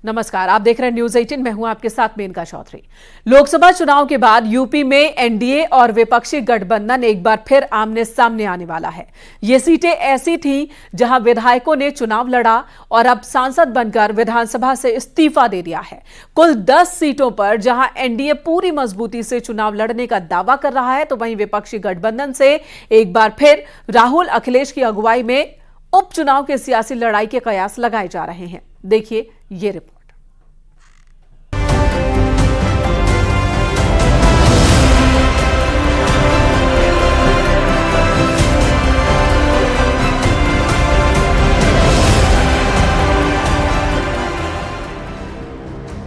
नमस्कार, आप देख रहे हैं न्यूज 18। मैं हूं आपके साथ मेनका चौधरी। लोकसभा चुनाव के बाद यूपी में एनडीए और विपक्षी गठबंधन एक बार फिर आमने सामने आने वाला है। ये सीटें ऐसी थीं जहां विधायकों ने चुनाव लड़ा और अब सांसद बनकर विधानसभा से इस्तीफा दे दिया है। कुल 10 सीटों पर जहां एनडीए पूरी मजबूती से चुनाव लड़ने का दावा कर रहा है, तो वहीं विपक्षी गठबंधन से एक बार फिर राहुल अखिलेश की अगुवाई में उपचुनाव के सियासी लड़ाई के कयास लगाए जा रहे हैं। देखिए ये रिपोर्ट।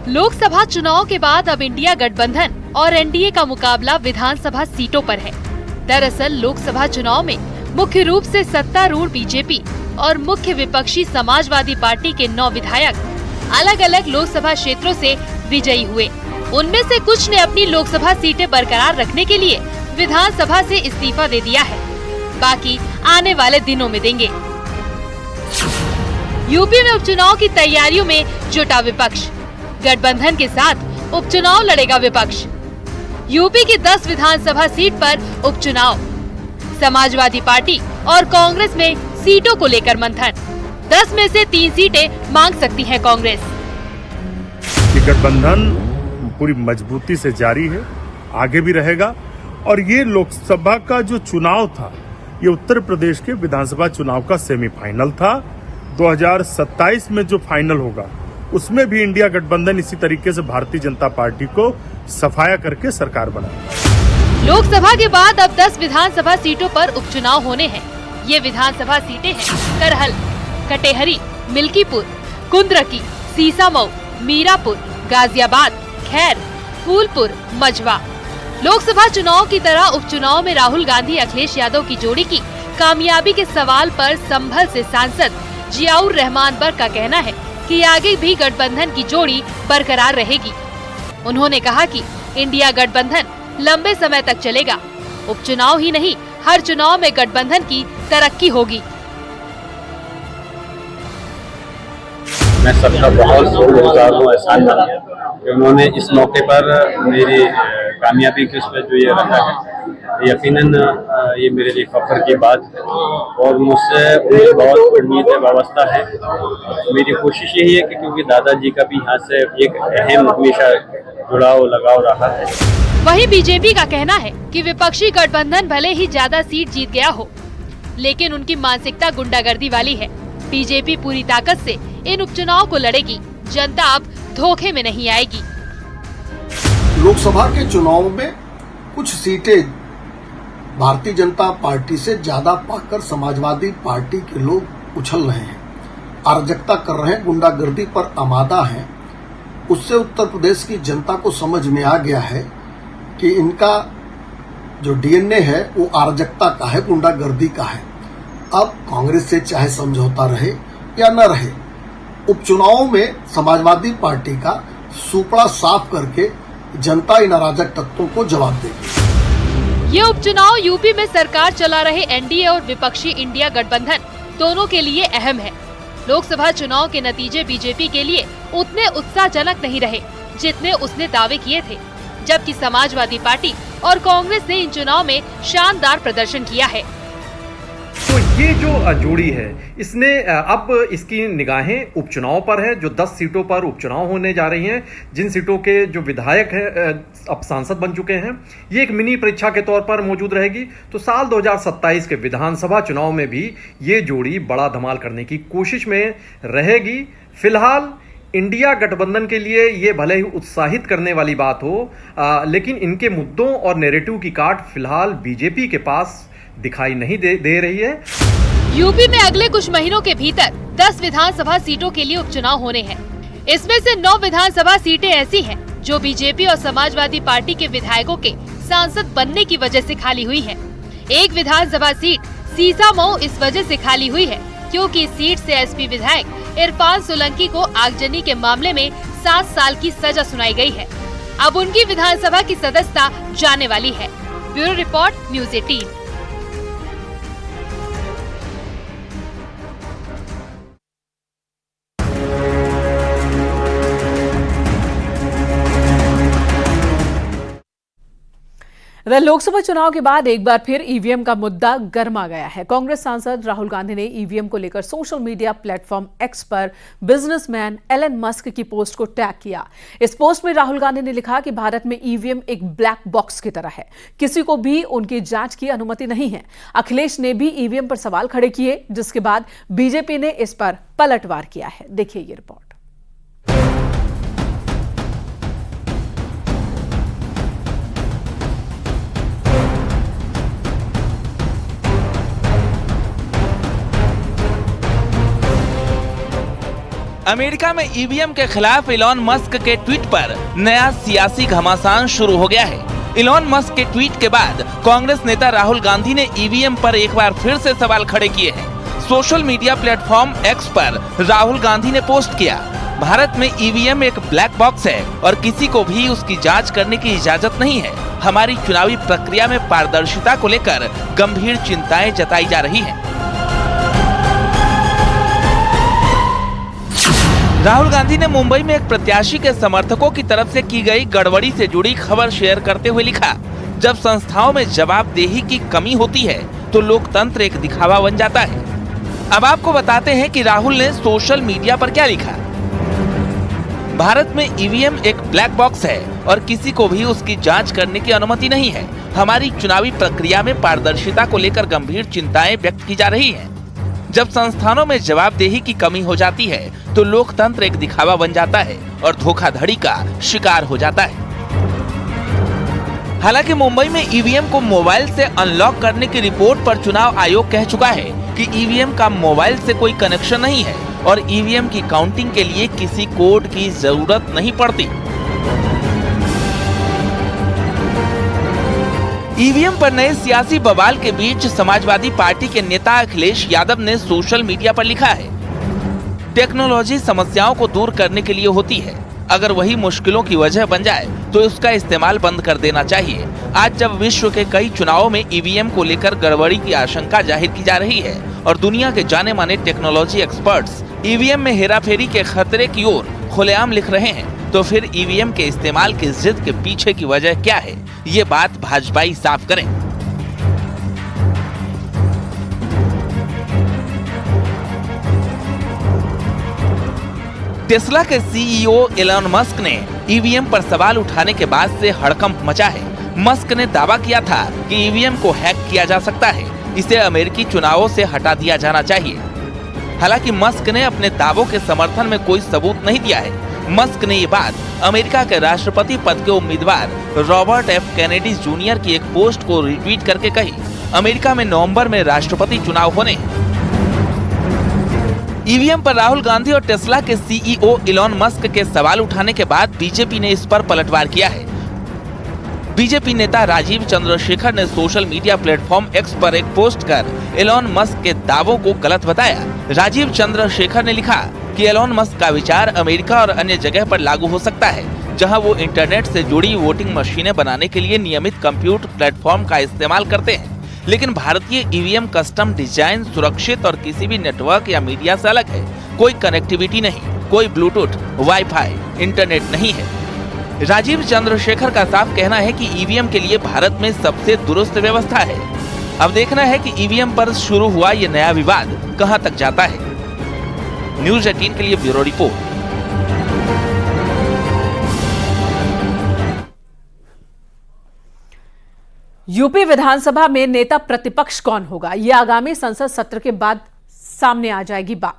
लोकसभा चुनाव के बाद अब इंडिया गठबंधन और एनडीए का मुकाबला विधानसभा सीटों पर है। दरअसल लोकसभा चुनाव में मुख्य रूप से सत्तारूढ़ बीजेपी और मुख्य विपक्षी समाजवादी पार्टी के 9 विधायक अलग अलग लोकसभा क्षेत्रों से विजयी हुए। उनमें से कुछ ने अपनी लोकसभा सीटें बरकरार रखने के लिए विधानसभा से इस्तीफा दे दिया है, बाकी आने वाले दिनों में देंगे। यूपी में उपचुनाव की तैयारियों में जुटा विपक्ष। गठबंधन के साथ उपचुनाव लड़ेगा विपक्ष। यूपी की 10 विधानसभा सीट पर उपचुनाव। समाजवादी पार्टी और कांग्रेस में सीटों को लेकर मंथन। 10 में से 3 सीटें मांग सकती है कांग्रेस। ये गठबंधन पूरी मजबूती से जारी है, आगे भी रहेगा। और ये लोकसभा का जो चुनाव था, ये उत्तर प्रदेश के विधानसभा चुनाव का सेमीफाइनल था। 2027 में जो फाइनल होगा उसमें भी इंडिया गठबंधन इसी तरीके से भारतीय जनता पार्टी को सफाया करके सरकार बनाएगा। लोकसभा के बाद अब 10 विधानसभा सीटों पर उपचुनाव होने हैं। ये विधानसभा सीटें हैं करहल, कटेहरी, मिल्कीपुर, कुंद्रकी, सीसामऊ, मीरापुर, गाजियाबाद, खैर, फूलपुर, मझवा। लोकसभा चुनाव की तरह उपचुनाव में राहुल गांधी अखिलेश यादव की जोड़ी की कामयाबी के सवाल पर संभल से सांसद जियाउर रहमान बर्क का कहना है कि आगे भी गठबंधन की जोड़ी बरकरार रहेगी। उन्होंने कहा कि इंडिया गठबंधन लंबे समय तक चलेगा। उपचुनाव ही नहीं, हर चुनाव में गठबंधन की तरक्की होगी। मैं सबका बहुत शुक्रगुजार हूँ एहसान का कि उन्होंने इस मौके पर मेरी कामयाबी के उस पर जो ये रखा है, यकीनन ये मेरे लिए फख्र की बात है और मुझसे उन्हें बहुत उम्मीद वाबस्ता है। मेरी कोशिश यही है कि क्योंकि दादाजी का भी यहाँ से एक अहम हमेशा जुड़ाव लगाव रहा है। वहीं बीजेपी का कहना है कि विपक्षी गठबंधन भले ही ज्यादा सीट जीत गया हो, लेकिन उनकी मानसिकता गुंडागर्दी वाली है। बीजेपी पूरी ताकत से इन उपचुनाव को लड़ेगी। जनता अब धोखे में नहीं आएगी। लोकसभा के चुनाव में कुछ सीटें भारतीय जनता पार्टी से ज्यादा पाकर समाजवादी पार्टी के लोग उछल रहे हैं, अराजकता कर रहे हैं, गुंडागर्दी पर आमादा हैं। उससे उत्तर प्रदेश की जनता को समझ में आ गया है कि इनका जो डीएनए है वो अराजकता का है, गुंडागर्दी का है। अब कांग्रेस से चाहे समझौता रहे या न रहे, उपचुनाव में समाजवादी पार्टी का सुपड़ा साफ करके जनता इन अराजक तत्वों को जवाब देगी। ये उपचुनाव यूपी में सरकार चला रहे एनडीए और विपक्षी इंडिया गठबंधन दोनों के लिए अहम है। लोकसभा चुनाव के नतीजे बीजेपी के लिए उतने उत्साहजनक नहीं रहे जितने उसने दावे किए थे, जबकि समाजवादी पार्टी और कांग्रेस ने इन चुनाव में शानदार प्रदर्शन किया है। तो ये जो जोड़ी है, इसने अब इसकी निगाहें उपचुनाव पर है। जो 10 सीटों पर उपचुनाव होने जा रही हैं, जिन सीटों के जो विधायक हैं अब सांसद बन चुके हैं, ये एक मिनी परीक्षा के तौर पर मौजूद रहेगी। तो साल 2027 के विधानसभा चुनाव में भी ये जोड़ी बड़ा धमाल करने की कोशिश में रहेगी। फिलहाल इंडिया गठबंधन के लिए ये भले ही उत्साहित करने वाली बात हो, लेकिन इनके मुद्दों और नैरेटिव की काट फिलहाल बीजेपी के पास दिखाई नहीं दे रही है। यूपी में अगले कुछ महीनों के भीतर 10 विधानसभा सीटों के लिए उपचुनाव होने हैं। इसमें से 9 विधानसभा सीटें ऐसी हैं जो बीजेपी और समाजवादी पार्टी के विधायकों के सांसद बनने की वजह से खाली हुई है। एक विधानसभा सीट सीसामऊ इस वजह से खाली हुई है क्योंकि इस सीट से एसपी विधायक इरफान सोलंकी को आगजनी के मामले में 7 साल की सजा सुनाई गई है। अब उनकी विधानसभा की सदस्यता जाने वाली है। Bureau report, news 18। लोकसभा चुनाव के बाद एक बार फिर ईवीएम का मुद्दा गर्मा गया है। कांग्रेस सांसद राहुल गांधी ने ईवीएम को लेकर सोशल मीडिया प्लेटफॉर्म एक्स पर बिजनेसमैन एलन मस्क की पोस्ट को टैग किया। इस पोस्ट में राहुल गांधी ने लिखा कि भारत में ईवीएम एक ब्लैक बॉक्स की तरह है, किसी को भी उनकी जांच की अनुमति नहीं है। अखिलेश ने भी ईवीएम पर सवाल खड़े किए, जिसके बाद बीजेपी ने इस पर पलटवार किया है। देखिए ये रिपोर्ट। अमेरिका में ईवीएम के खिलाफ इलॉन मस्क के ट्वीट पर नया सियासी घमासान शुरू हो गया है। इलॉन मस्क के ट्वीट के बाद कांग्रेस नेता राहुल गांधी ने ईवीएम पर एक बार फिर से सवाल खड़े किए हैं। सोशल मीडिया प्लेटफॉर्म एक्स पर राहुल गांधी ने पोस्ट किया, भारत में ईवीएम एक ब्लैक बॉक्स है और किसी को भी उसकी जांच करने की इजाजत नहीं है। हमारी चुनावी प्रक्रिया में पारदर्शिता को लेकर गंभीर चिंताएं जताई जा रही है। राहुल गांधी ने मुंबई में एक प्रत्याशी के समर्थकों की तरफ से की गई गड़बड़ी से जुड़ी खबर शेयर करते हुए लिखा, जब संस्थाओं में जवाबदेही की कमी होती है तो लोकतंत्र एक दिखावा बन जाता है। अब आपको बताते हैं कि राहुल ने सोशल मीडिया पर क्या लिखा। भारत में ईवीएम एक ब्लैक बॉक्स है और किसी को भी उसकी जांच करने की अनुमति नहीं है। हमारी चुनावी प्रक्रिया में पारदर्शिता को लेकर गंभीर चिंताएं व्यक्त की जा रही हैं। जब संस्थानों में जवाबदेही की कमी हो जाती है तो लोकतंत्र एक दिखावा बन जाता है और धोखाधड़ी का शिकार हो जाता है। हालांकि मुंबई में ईवीएम को मोबाइल से अनलॉक करने की रिपोर्ट पर चुनाव आयोग कह चुका है कि ईवीएम का मोबाइल से कोई कनेक्शन नहीं है और ईवीएम की काउंटिंग के लिए किसी कोड की जरूरत नहीं पड़ती। ईवीएम पर नए सियासी बवाल के बीच समाजवादी पार्टी के नेता अखिलेश यादव ने सोशल मीडिया पर लिखा है, टेक्नोलॉजी समस्याओं को दूर करने के लिए होती है, अगर वही मुश्किलों की वजह बन जाए तो उसका इस्तेमाल बंद कर देना चाहिए। आज जब विश्व के कई चुनावों में ईवीएम को लेकर गड़बड़ी की आशंका जाहिर की जा रही है और दुनिया के जाने माने टेक्नोलॉजी एक्सपर्ट्स ईवीएम में हेराफेरी के खतरे की ओर खुलेआम लिख रहे हैं, तो फिर ईवीएम के इस्तेमाल की जिद के पीछे की वजह क्या है, ये बात भाजपाई साफ करें। टेस्ला के सीईओ एलन मस्क ने ईवीएम पर सवाल उठाने के बाद से हड़कंप मचा है। मस्क ने दावा किया था कि ईवीएम को हैक किया जा सकता है, इसे अमेरिकी चुनावों से हटा दिया जाना चाहिए। हालांकि मस्क ने अपने दावों के समर्थन में कोई सबूत नहीं दिया है। मस्क ने ये बात अमेरिका के राष्ट्रपति पद के उम्मीदवार रॉबर्ट एफ कैनेडी जूनियर की एक पोस्ट को रिट्वीट करके कही। अमेरिका में नवंबर में राष्ट्रपति चुनाव होने। ईवीएम पर राहुल गांधी और टेस्ला के सीईओ एलन मस्क के सवाल उठाने के बाद बीजेपी ने इस पर पलटवार किया है। बीजेपी नेता राजीव चंद्रशेखर ने सोशल मीडिया प्लेटफॉर्म एक्स पर एक पोस्ट कर एलन मस्क के दावों को गलत बताया। राजीव चंद्रशेखर ने लिखा कि एलन मस्क का विचार अमेरिका और अन्य जगह पर लागू हो सकता है, जहां वो इंटरनेट से जुड़ी वोटिंग मशीनें बनाने के लिए नियमित कंप्यूटर प्लेटफॉर्म का इस्तेमाल करते हैं। लेकिन भारतीय ईवीएम कस्टम डिजाइन, सुरक्षित और किसी भी नेटवर्क या मीडिया से अलग है। कोई कनेक्टिविटी नहीं, कोई ब्लूटूथ, वाईफाई, इंटरनेट नहीं है। राजीव चंद्रशेखर का साफ कहना है कि ईवीएम के लिए भारत में सबसे दुरुस्त व्यवस्था है। अब देखना है कि ईवीएम पर शुरू हुआ ये नया विवाद कहां तक जाता है। न्यूज़ 18 के लिए ब्यूरो रिपोर्ट। यूपी विधानसभा में नेता प्रतिपक्ष कौन होगा, यह आगामी संसद सत्र के बाद सामने आ जाएगी बात।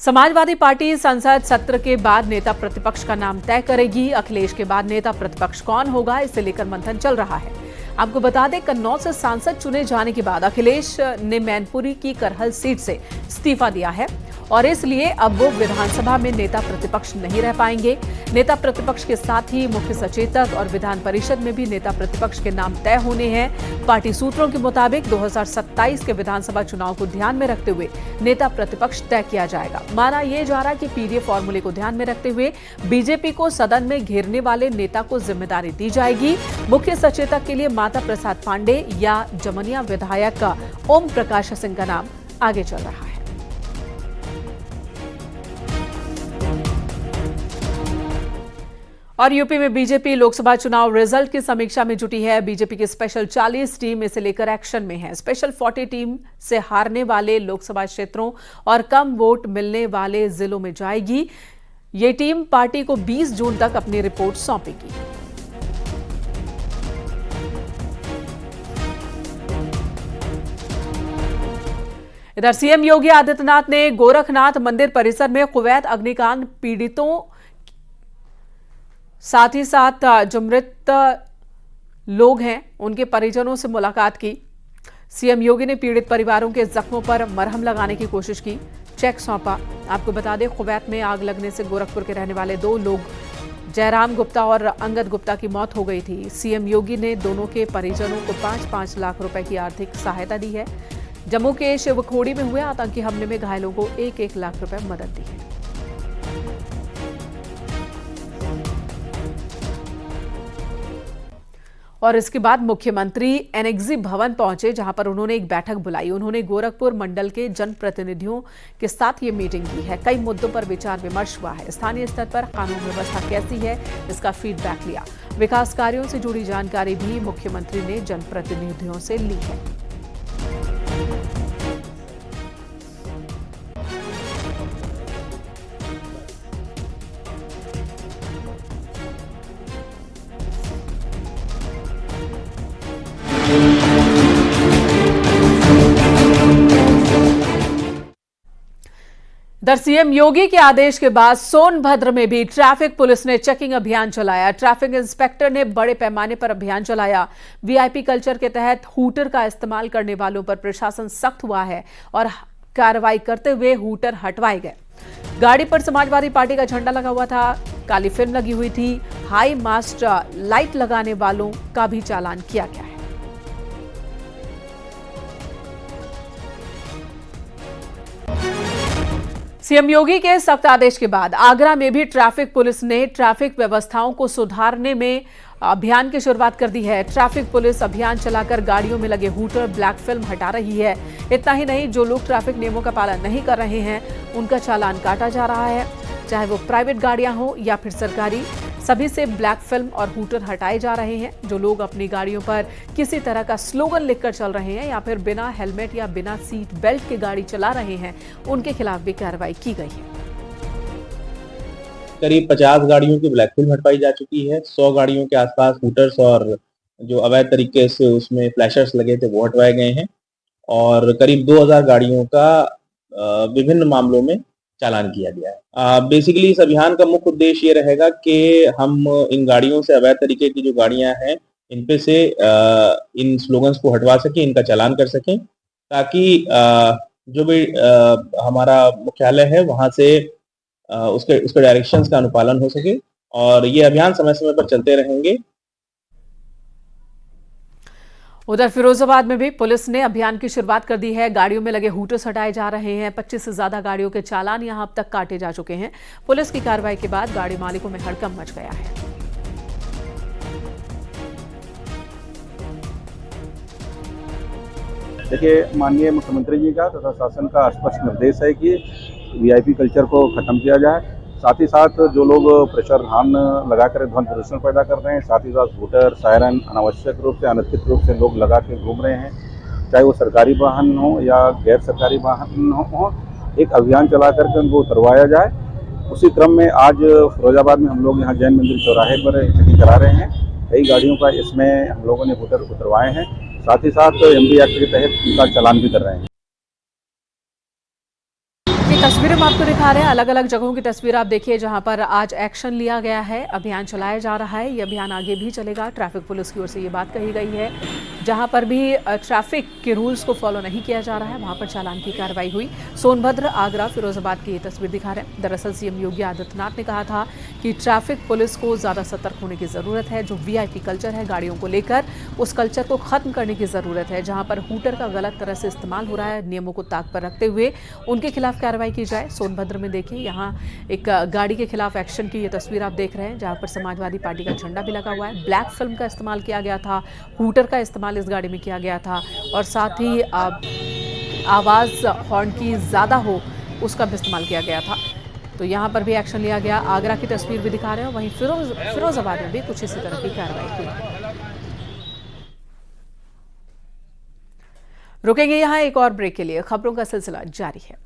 समाजवादी पार्टी संसद सत्र के बाद नेता प्रतिपक्ष का नाम तय करेगी। अखिलेश के बाद नेता प्रतिपक्ष कौन होगा, इसे लेकर मंथन चल रहा है। आपको बता दें, कन्नौज से सांसद चुने जाने के बाद अखिलेश ने मैनपुरी की करहल सीट से इस्तीफा दिया है और इसलिए अब वो विधानसभा में नेता प्रतिपक्ष नहीं रह पाएंगे। नेता प्रतिपक्ष के साथ ही मुख्य सचेतक और विधान परिषद में भी नेता प्रतिपक्ष के नाम तय होने हैं। पार्टी सूत्रों के मुताबिक 2027 के विधानसभा चुनाव को ध्यान में रखते हुए नेता प्रतिपक्ष तय किया जाएगा। माना यह जा रहा कि पीडीए फॉर्मूले को ध्यान में रखते हुए बीजेपी को सदन में घेरने वाले नेता को जिम्मेदारी दी जाएगी। मुख्य सचेतक के लिए माता प्रसाद पांडे या जमनिया विधायक का ओम प्रकाश सिंह का नाम आगे चल रहा है। और यूपी में बीजेपी लोकसभा चुनाव रिजल्ट की समीक्षा में जुटी है। बीजेपी की स्पेशल 40 टीम इसे लेकर एक्शन में है। स्पेशल 40 टीम से हारने वाले लोकसभा क्षेत्रों और कम वोट मिलने वाले जिलों में जाएगी। ये टीम पार्टी को 20 जून तक अपनी रिपोर्ट सौंपेगी। इधर सीएम योगी आदित्यनाथ ने गोरखनाथ मंदिर परिसर में कुवैत अग्निकांड पीड़ितों साथ ही साथ जो मृत लोग हैं उनके परिजनों से मुलाकात की। सीएम योगी ने पीड़ित परिवारों के जख्मों पर मरहम लगाने की कोशिश की, चेक सौंपा। आपको बता दें, कुवैत में आग लगने से गोरखपुर के रहने वाले 2 लोग जयराम गुप्ता और अंगद गुप्ता की मौत हो गई थी। सीएम योगी ने दोनों के परिजनों को 5-5 लाख रुपए की आर्थिक सहायता दी है। जम्मू के शिवखोड़ी में हुए आतंकी हमले में घायलों को 1-1 लाख रुपए मदद दी है। और इसके बाद मुख्यमंत्री एनेक्सी भवन पहुंचे, जहां पर उन्होंने एक बैठक बुलाई। उन्होंने गोरखपुर मंडल के जनप्रतिनिधियों के साथ ये मीटिंग की है। कई मुद्दों पर विचार विमर्श हुआ है। स्थानीय स्तर पर कानून व्यवस्था कैसी है, इसका फीडबैक लिया। विकास कार्यों से जुड़ी जानकारी भी मुख्यमंत्री ने जनप्रतिनिधियों से ली है। इधर सीएम योगी के आदेश के बाद सोनभद्र में भी ट्रैफिक पुलिस ने चेकिंग अभियान चलाया। ट्रैफिक इंस्पेक्टर ने बड़े पैमाने पर अभियान चलाया। वीआईपी कल्चर के तहत हूटर का इस्तेमाल करने वालों पर प्रशासन सख्त हुआ है और कार्रवाई करते हुए हूटर हटवाए गए। गाड़ी पर समाजवादी पार्टी का झंडा लगा हुआ था, काली फिल्म लगी हुई थी। हाई मास्ट लाइट लगाने वालों का भी चालान किया गया है। सीएम योगी के सख्त आदेश के बाद आगरा में भी ट्रैफिक पुलिस ने ट्रैफिक व्यवस्थाओं को सुधारने में अभियान की शुरुआत कर दी है। ट्रैफिक पुलिस अभियान चलाकर गाड़ियों में लगे हूटर, ब्लैक फिल्म हटा रही है। इतना ही नहीं, जो लोग ट्रैफिक नियमों का पालन नहीं कर रहे हैं उनका चालान काटा जा रहा है। चाहे वो प्राइवेट गाड़ियां हो या फिर सरकारी, सभी से ब्लैक फिल्म और हूटर हटाए जा रहे हैं। जो लोग अपनी गाड़ियों पर किसी तरह का स्लोगन लिखकर चल रहे हैं या फिर बिना हेलमेट या बिना सीट बेल्ट के गाड़ी चला रहे हैं, उनके खिलाफ भी कार्रवाई की गई है। करीब 50 गाड़ियों की ब्लैक फिल्म हटवाई जा चुकी है। 100 गाड़ियों के आसपास हूटर्स और जो अवैध तरीके से उसमें फ्लैशर्स लगे थे वो हटवाए गए हैं और करीब 2000 गाड़ियों का विभिन्न मामलों में चालान किया गया है। बेसिकली इस अभियान का मुख्य उद्देश्य ये रहेगा कि हम इन गाड़ियों से, अवैध तरीके की जो गाड़ियां हैं, इन पे से इन स्लोगन्स को हटवा सकें, इनका चालान कर सकें, ताकि जो भी हमारा मुख्यालय है वहां से उसके डायरेक्शंस का अनुपालन हो सके और ये अभियान समय समय पर चलते रहेंगे। उधर फिरोजाबाद में भी पुलिस ने अभियान की शुरुआत कर दी है। गाड़ियों में लगे हूटर्स हटाए जा रहे हैं। 25 से ज्यादा गाड़ियों के चालान यहां अब तक काटे जा चुके हैं। पुलिस की कार्रवाई के बाद गाड़ी मालिकों में हड़कंप मच गया है। देखिए, माननीय मुख्यमंत्री जी का तथा शासन का स्पष्ट निर्देश है कि वीआईपी कल्चर को खत्म किया जाए। साथ ही साथ जो लोग प्रेशर हॉर्न लगाकर ध्वनि प्रदूषण पैदा कर रहे हैं, साथ ही साथ हूटर, सायरन अनावश्यक रूप से, अनधिकृत रूप से लोग लगा के घूम रहे हैं, चाहे वो सरकारी वाहन हो या गैर सरकारी वाहन हो, एक अभियान चला करके उनको उतरवाया जाए। उसी क्रम में आज फिरोजाबाद में हम लोग यहाँ जैन मंदिर चौराहे पर चेकिंग करा रहे हैं। कई गाड़ियों का इसमें हम लोगों ने हूटर उतरवाए हैं। साथ ही साथ एमडी एक्ट के तहत उनका चालान भी कर रहे हैं। तस्वीरें हम आपको दिखा रहे हैं, अलग अलग जगहों की तस्वीर आप देखिए जहां पर आज एक्शन लिया गया है, अभियान चलाया जा रहा है। ये अभियान आगे भी चलेगा। ट्रैफिक पुलिस की ओर से ये बात कही गई है। जहां पर भी ट्रैफिक के रूल्स को फॉलो नहीं किया जा रहा है वहां पर चालान की कार्रवाई हुई। सोनभद्र, आगरा, फिरोजाबाद की ये तस्वीर दिखा रहे हैं। दरअसल सीएम योगी आदित्यनाथ ने कहा था कि ट्रैफिक पुलिस को ज़्यादा सतर्क होने की ज़रूरत है। जो वीआईपी कल्चर है गाड़ियों को लेकर, उस कल्चर को ख़त्म करने की ज़रूरत है। जहाँ पर हूटर का गलत तरह से इस्तेमाल हो रहा है, नियमों को ताक पर रखते हुए उनके खिलाफ कार्रवाई की जाए। सोनभद्र में देखिए, यहाँ एक गाड़ी के खिलाफ एक्शन की ये तस्वीर आप देख रहे हैं जहाँ पर समाजवादी पार्टी का झंडा भी लगा हुआ है। ब्लैक फिल्म का इस्तेमाल किया गया था, हूटर का इस्तेमाल इस गाड़ी में किया गया था और साथ ही आवाज़ हॉर्न की ज़्यादा हो उसका भी इस्तेमाल किया गया था। तो यहां पर भी एक्शन लिया गया। आगरा की तस्वीर भी दिखा रहे हैं, वहीं फिरोजाबाद में भी कुछ इसी तरह की कार्रवाई हुई। रुकेंगे यहां एक और ब्रेक के लिए, खबरों का सिलसिला जारी है।